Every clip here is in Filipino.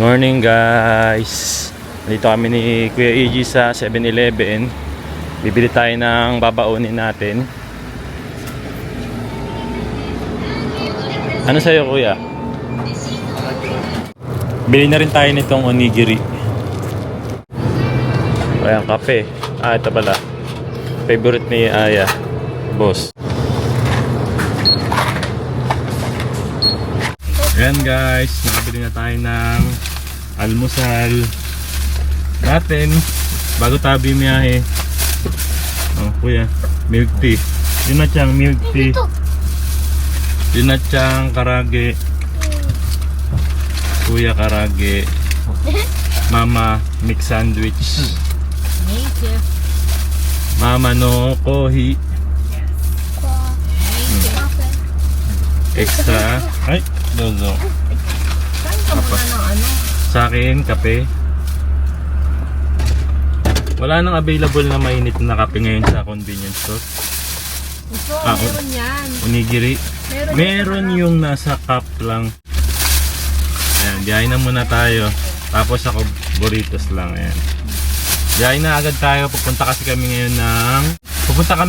Morning guys. Dito kami ni Kuya EG sa 7-Eleven. Bibili tayo ng babaunin natin. Ano sa'yo kuya? Bili na rin tayo nitong onigiri. Ayan, kape. Ito pala. Favorite ni Aya. Boss. Ayan guys, nakabili na tayo ng almusal natin bago tayo bimiyahe. Oh kuya, milk tea. Yun na siyang milk tea. Yun na siyang karage. Kuya karage. Mama mix sandwich. Mama no kohi. Extra. Ay, dozo. Sa akin, kape. Wala nang available na mainit na kape ngayon sa convenience store. Ito, meron yan. Onigiri. Meron yung nasa cup lang. Ayan, biyahin na muna tayo. Tapos ako, burritos lang. Ayan. Biyahin na agad tayo. Pupunta kami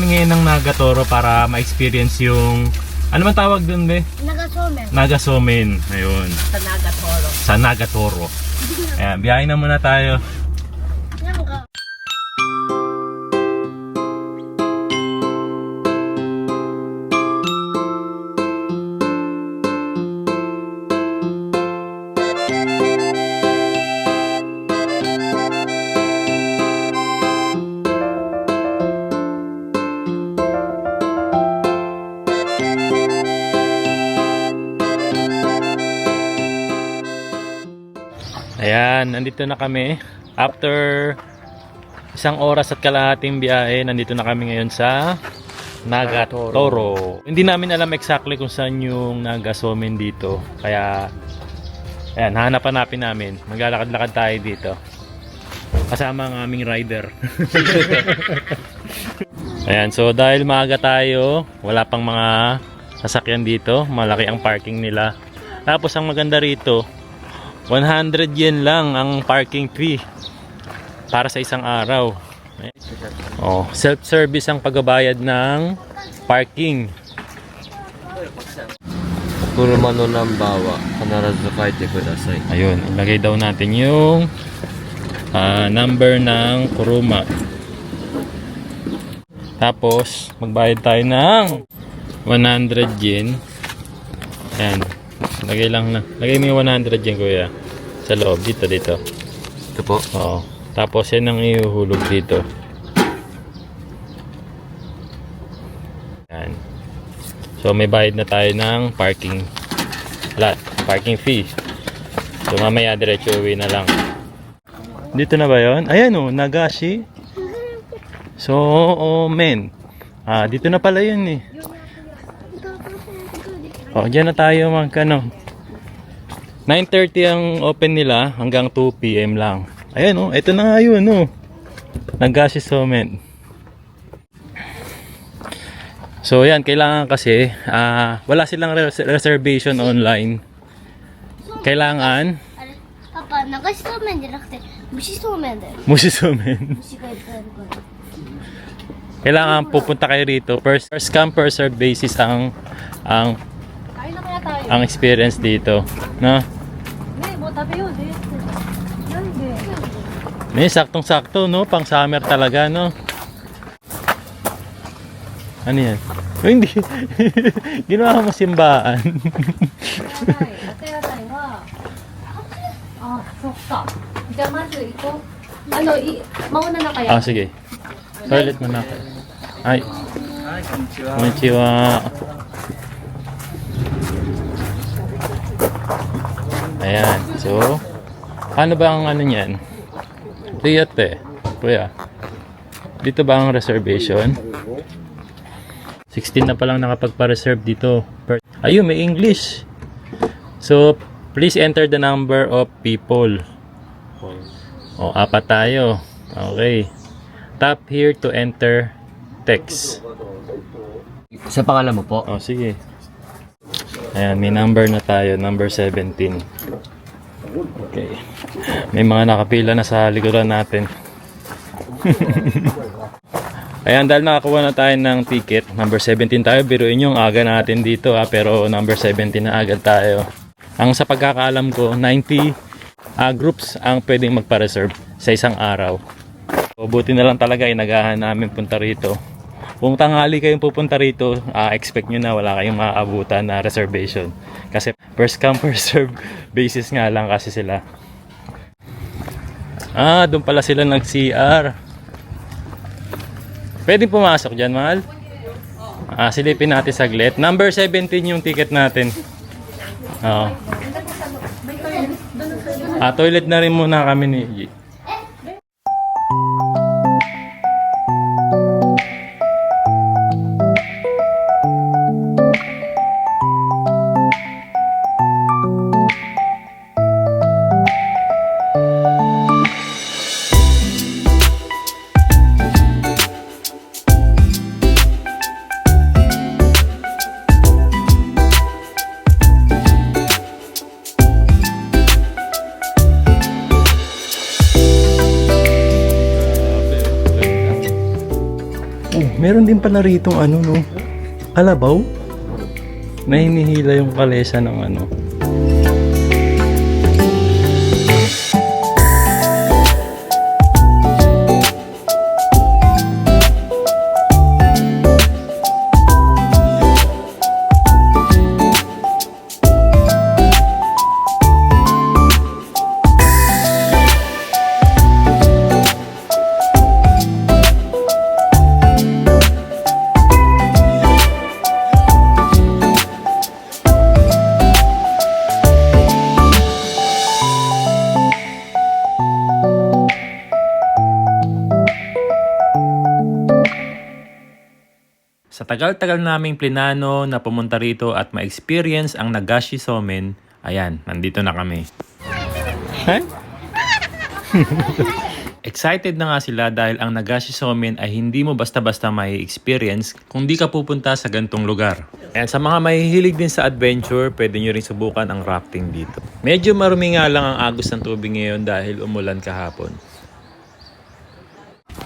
ngayon ng Nagatoro para ma-experience yung ano man tawag dun, be? Nagasomen. Nagasomen. Ayun. Sa Nagatoro. Sa Nagatoro. Ayan, biyahin na muna tayo. Ayan, nandito na kami. After 1 oras at kalahating biyahe, nandito na kami ngayon sa Nagatoro. Hindi namin alam exactly kung saan yung Nagasomen dito. Kaya, ayan, hanap-hanapin namin. Maglalakad-lakad tayo dito. Kasama ang aming rider. Ayan, so dahil maaga tayo, wala pang mga sasakyan dito. Malaki ang parking nila. Tapos ang maganda rito, 100 yen lang ang parking fee para sa isang araw. Oh, self-service ang pagbabayad ng parking. Kuruma no nambawa kanarazu kaite kudasai. Ayun, ilagay daw natin yung number ng kuruma. Tapos magbayad tayo ng 100 yen. Ayan. Lagay lang na. Lagay mo yung 100 yen kuya. Sa loob. Dito. Ito po. Oo. Tapos yan ang ihuhulog dito. Yan. So may bayad na tayo ng parking lot. Parking fee. So mamaya diretso uwi na lang. Dito na ba yun? Ayan o. Nagashi. So men. Dito na pala yun eh. Oh, diyan na tayo magkano. 9:30 ang open nila hanggang 2 PM lang. Ayan oh, ito na nga yun oh. Nagashi Somen. So yan, kailangan kasi wala silang reservation online. Kailangan Papa, Nagasomen じゃなくて、Mushi Somenだよ。 Mushi Somen. 虫がいっぱいあるから。 Kailangan pupunta kayo rito. First come first serve basis ang Kain na kaya tayo. ang experience dito, no? Mo tabi yun eh. May saktong-sakto, no? Pang summer talaga, no? Ano yan? Oh, hindi. Ginawa mo simbahan. Mauna na kaya? Sige. Toilet muna ako. Ay. Konnichiwa. Ayan. So, ano ba ang ano niyan? Riyate. Kuya. Dito ba ang reservation? 16 na palang nakapagpa-reserve dito. Ayun, may English. So, please enter the number of people. O, 4 tayo. Okay. Tap here to enter text. Sa pangalan mo po? Oh, sige. Ayan, may number na tayo. Number 17. Okay. May mga nakapila na sa likuran natin. Ayan, dahil nakakuha na tayo ng ticket, number 17 tayo, biruin yung aga natin dito pero number 17 na agad tayo. Ang sa pagkakaalam ko, 90 groups ang pwedeng magpa-reserve sa isang araw. So, buti na lang talaga inagahan namin punta rito. Kung tanghali kayong pupunta rito, expect nyo na wala kayong maaabutan na reservation. Kasi first come first serve basis nga lang kasi sila. Doon pala sila nag-CR. Pwede pumasok dyan, mahal? Silipin natin saglit. Number 17 yung ticket natin. Oo. Toilet na rin muna kami ni G. Meron din pala ritong ano, no? Kalabaw? Na hinihila yung kalesa ng ano. Sa tagal-tagal naming plinano na pumunta rito at ma-experience ang Nagashi Somen, ayan, nandito na kami. Huh? Excited na nga sila dahil ang Nagashi Somen ay hindi mo basta-basta may experience kung di ka pupunta sa gantong lugar. Ayan, sa mga mahihilig din sa adventure, pwede nyo rin subukan ang rafting dito. Medyo marumi nga lang ang agos ng tubig ngayon dahil umulan kahapon.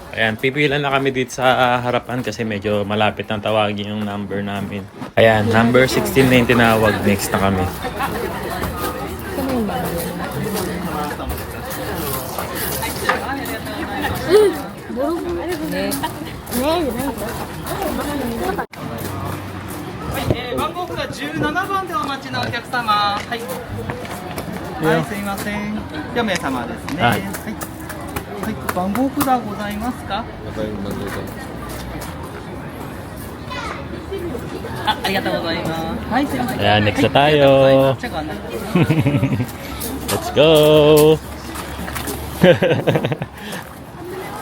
Ayan, pipila na kami dito sa harapan kasi medyo malapit nang tawagin yung number namin. Ayan, number 16 na yung tinawag. Next na kami. Ayan, next na tayo. Let's go!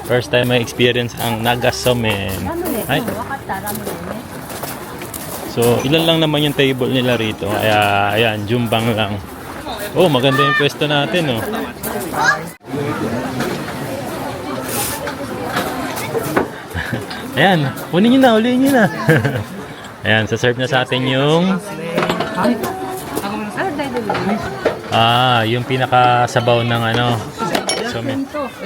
First time may experience ang Nagasomen. Ay. So, ilan lang naman yung table nila rito. Kaya, ayan, jumbang lang. Oh, maganda yung pwesto natin, oh. Ayan, unin nyo na. Ayan, saserve na sa atin yung yung pinakasabaw ng ano.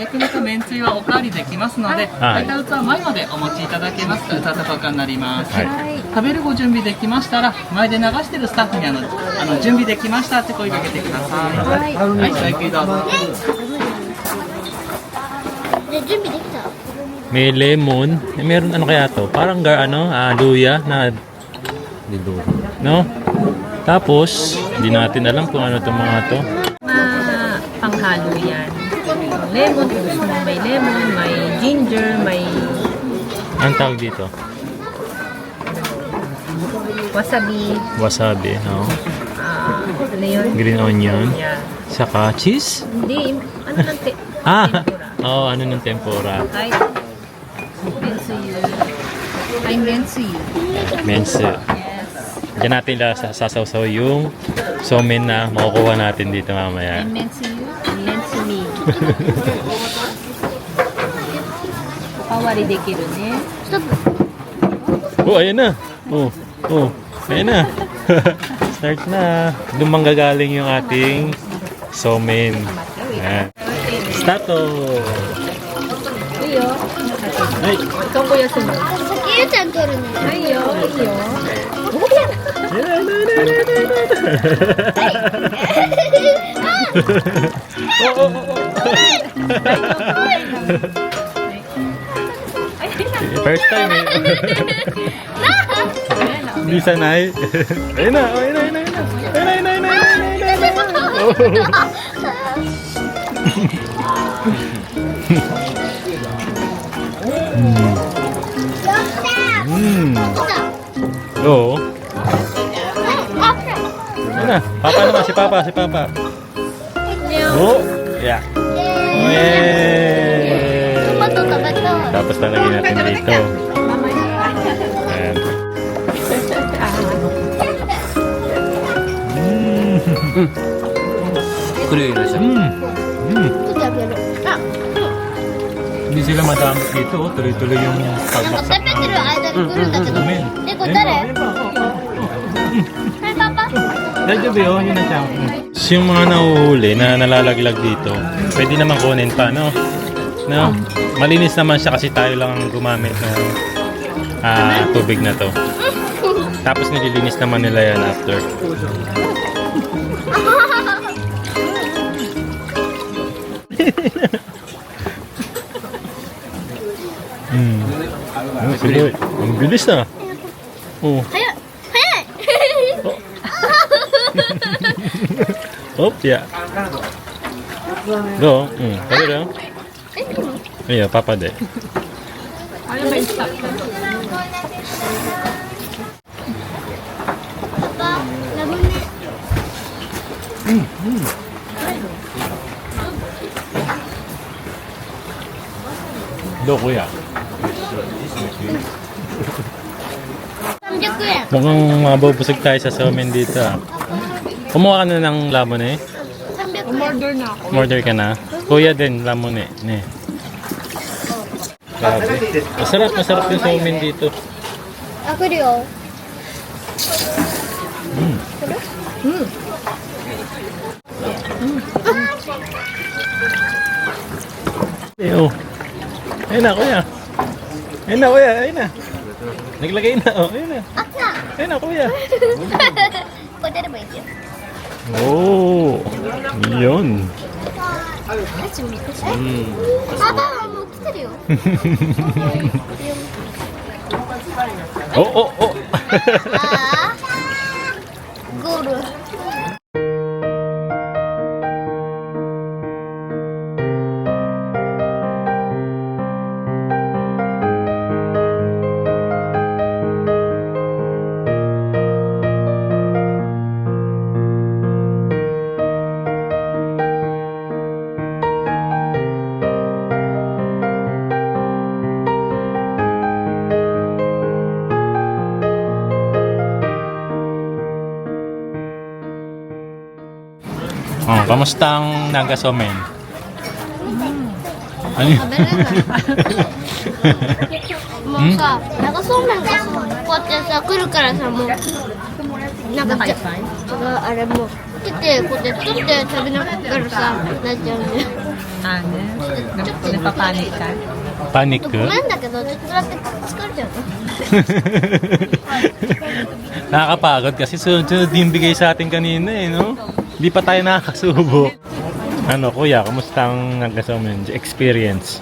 焼肉めんつゆはおかわりできますので、はい空いた器前までお持ちいただけますと歌とかになります、はい、食べるご準備できましたら前で流してるスタッフに準備できましたって声かけてください。はい、はい、ごゆっくりどうぞ。準備できた may lemon. Meron ano kaya to? Parang luya na no? Tapos, hindi natin alam kung ano itong mga to. Panghalo yan. Lemon, kung gusto mo may lemon, may ginger, may Anong tawag dito? wasabi. Wasabi, no? Ano yun? Green onion. Yeah. Saka cheese? Hindi, ano ng tempura. Ano ng tempura. Kahit mensuyu. Ay, mensuyu. Mensu. Yes. Diyan natin sasawsaw yung somen na makukuha natin dito mamaya. Ay, mensuyu. Mensumi. Kawari dekiru ne. Oh, ayan na. Ayan na. Start na. Doon manggagaling yung ating somen. Ayan. Stato! Iyo. Ay! Ikaw kuya sunod. 先ゆうちゃん取るの。 Iyo, iyo. First time eh. Hindi sanay. Ayun na, ayun na, ayun na. Ayun na, ayun na, ayun na, ayun na. Oo. Ayun na. Papa naman, si Papa, si Papa. Oh, yeah. Yay! トマト食べたい。 Tapos lalagyan natin dito. Ayan. Kuryoi na siya. ちょっと食べる。あ、 Hindi sila madamot dito. oh. Tuloy-tuloy yung なんか食べ pagbaksak てる間に来るんだけど。で、これ誰？はい、パパ。 Medyo ba yun na siya? Yung mga nahuhuli na nalalaglag dito, pwede naman kunin pa, no? No? Malinis naman siya kasi tayo lang ang gumamit ng tubig na to. Tapos nililinis naman nila yan after. Oh, sige. Ang bilis na. Oh. 早い。早い。 Oh, yeah. Go. Pwede daw. Iya, Papa de. Ano ba yung stop na? Papa, laban na. Do, kuya. 300 円。 Mukhang mabubusog tayo sa somen dito. Kumuha ka na ng lamon eh. 300円。 Umorder na ako. Order ka na. Kuya din, lamon eh. Ne. Grabe. Masarap, masarap yung somen dito. あ、来るよ。 Eh, oh. Ayun na, kuya. Ayun na, kuya. Ayun na. Naglagay na, oh. Ayun na. あった。 Ayun na, kuya. これ出ればいいじゃん。 Oh. Yun. パパもう来てるよ。 Oh, oh, oh. ああ。ゴール。 Oh, kamusta ang Naga Somen? Ano yun? もうさ、長そうめんがさ、こうやってさ、来るからさ、もう、なんかじゃ、あれもう、来て、こうやって取って食べながらさ、なっちゃうんで。 Ano? Napapanik ka? Panic ごめんだけど、ちょっとだけ疲れちゃうの。 Nakakapagod kasi sunod-sunod yung bigay sa atin kanina eh, no? Hindi pa tayo nakakasubo. Ano, kuya, kamusta ang Naga Somen experience?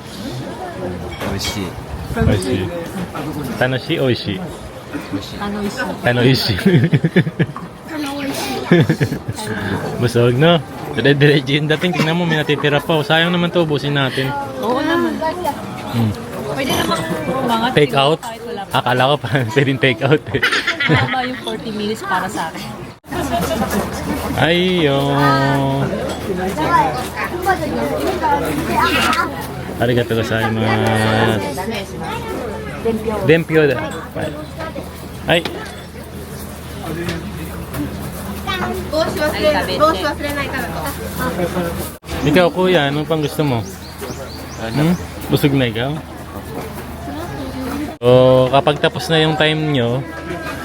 Oishii. Oishi. Tanoshi, oishi. Ano iso? Tanoishi. Busog, no? Dire-diretso yung dating. Tingnan mo, may natitira pa. Sayang naman to, ubusin natin. Oo naman. Pwede naman umangat. Take out? Kahit wala pa. Akala ko pa, pwedeng take out eh. Tama yung 40 minutes para sa akin. Ayun. Arigatou gozaimasu. Denpyo da. Ay. Ikaw kuya, ano pang gusto mo? Busog na ikaw? So, kapag tapos na yung time nyo,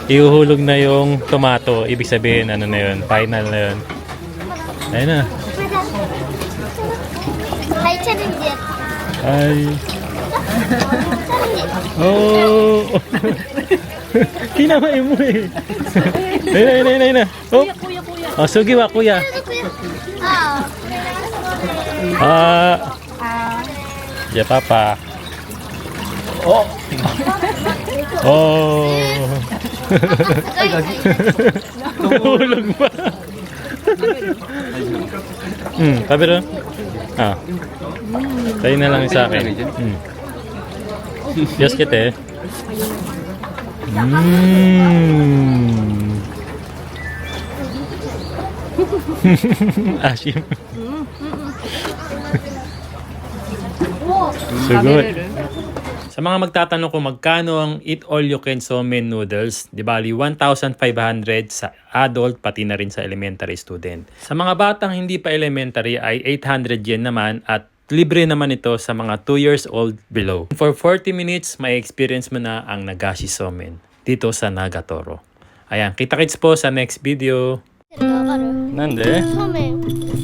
ihuhulog na yung tomato. Ibig sabihin, ano na yun, final na yun. Ayun na. ャレンジやったはい。チャレンジ Oh. Kinamay mo eh. Ayun na. Oh. Oh, sugiwa, kuya. あ Ah. Ya, papa. Oh. Oh. あ Nahulog pa. Kabiro. Ah. Tayo na lang sa akin. Yes, kita eh. Ashim. Sugod. Sa mga magtatanong kung magkano ang Eat All You Can Somen Noodles, di bali 1,500 sa adult pati na rin sa elementary student. Sa mga batang hindi pa elementary ay 800 yen naman at libre naman ito sa mga 2 years old below. For 40 minutes, may experience mo na ang Nagashi Somen dito sa Nagatoro. Ayan, kita-kits po sa next video. わかる Nande? そうめん